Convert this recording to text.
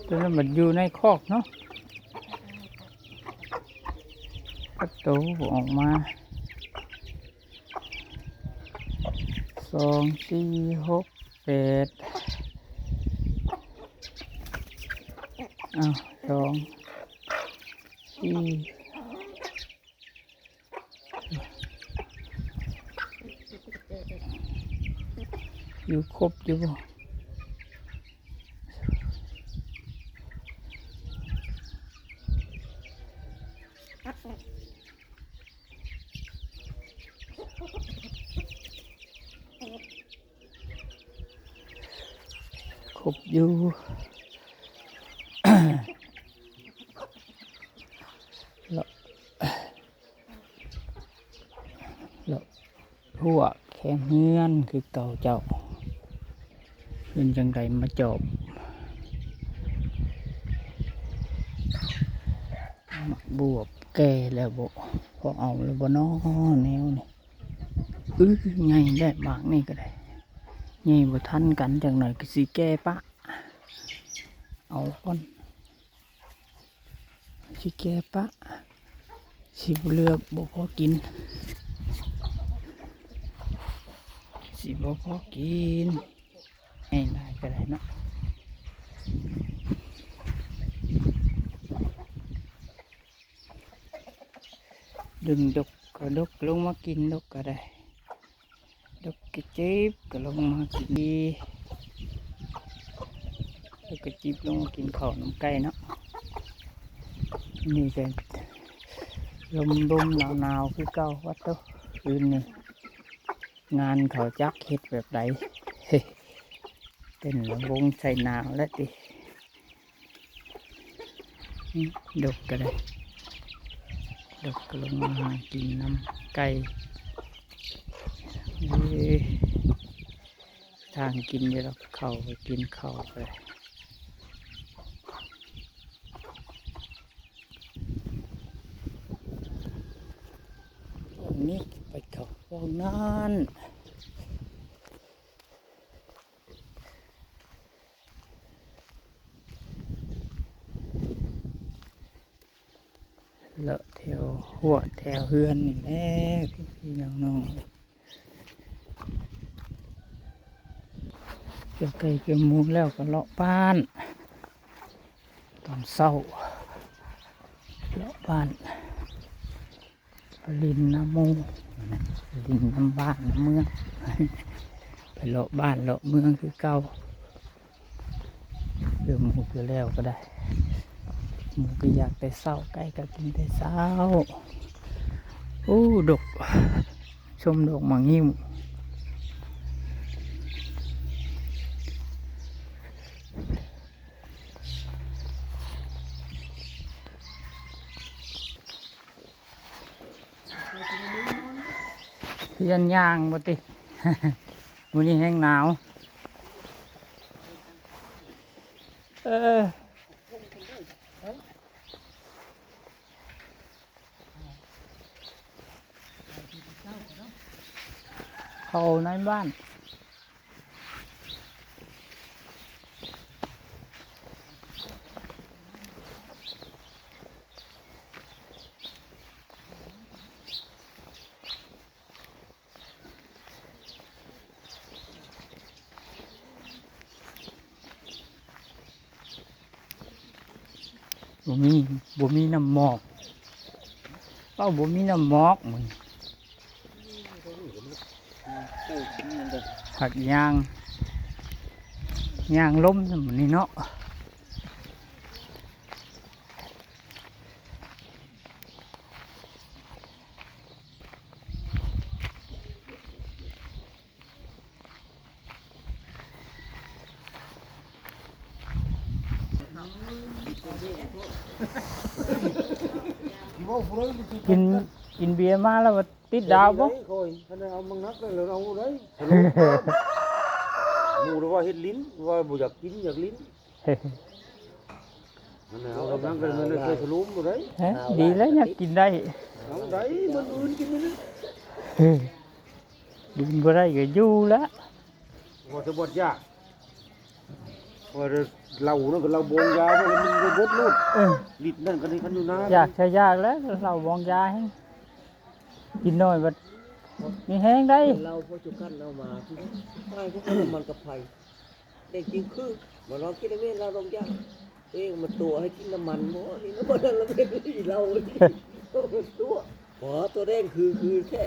ตัวนั้นมันอยู่ในคอกเนาะประตูออกมา2 4 6 82 4อยู่ครบอยู่บ่ครบอยู่ แล้วหัวแข็งเฮือนคือเก่าเจ้าเป็นจังไดมาจบบวบแก่แล้วบ่พอเอาแล้วบ่น้อแนวนี่ไงได้บางนี่ก็ได้ไงบ่ทันกันจังหน่อยก็สิแก่ปะเอาก่อนสิแก่ปะสิบ่เลือกบ่พอกินสิบ่พอกินให้ได้ก็ได้เนาะดึงดกก็ดกลงมากินดกก็ได้ดกกระจิบก็ลงมากินดีดกกระจิบลงมากินข้าวน้ำไก่เนาะนี่เป็นลมหนาวคือเก่าวัดโตคืนนี้งานเขาจักเฮ็ดแบบใด เต้นลำวงใส่หนาวแล้วติดกก็ได้ดกก็ลงมากินน้ำไก่ทางกินเดี๋ยวเราเข้าไปกินข้าวไปวันนี้ไปเข้าห้องน้ำเลาะแถวหัวแถวเฮือนนี่แหละพี่น้องเกี่ยวไก่เกี่ยวหมูแล้วก็เลาะบ้านตอนเช้าเลาะบ้านไปลินน้ำมูลินน้ำบ้านน้ำเมืองไปเลาะบ้านเลาะเมืองคือเก่าเรื่องหมูคือแล้วก็ได้หมูก็อยากแต่เช้าไก่ก็กินแต่เช้าดกชมดอกหมางงิ้วเพียนย่างบ่ติ วันนี้แห้งหนาวเข้าในบ้านบ่มีน้ำหมอกบ่มีน้ำหมอกมึงหักยางล้มสมนี่เนาะกินเบียร์มาแล้วติดดาวบ่เอามังนักเลยเอาได้หมูว่าเฮ็ดลิ้นว่าบ่อยากกินอยากลิ้นมันเอากำลังกันมันเคยทะลุมบ่ได้ดีแล้วอยากกินได้เอาได้มันอื่นกินไม่ได้กินบ่ได้ก็อยู่แล้วบ่จะบดยาก ว่าเรานั่นก็เราบงยาไปแล้วมันก็เบิดลูก เออ ลิ้นนั่นก็นี่คันอยู่นะ อยากใช้ยากแล้วเราบองยาให้กินน้อยบัดมีแห้งได้ เราพอจุกันเรามาที่นี่ใช่พวกมันกับไผ่เด็กจริงคือมาลองคิดได้ไหมเราลองยากเองมันตัวให้กินน้ำมันบ่นี่น้ำมันเราเป็นเราตัวตัวแดงคือแค่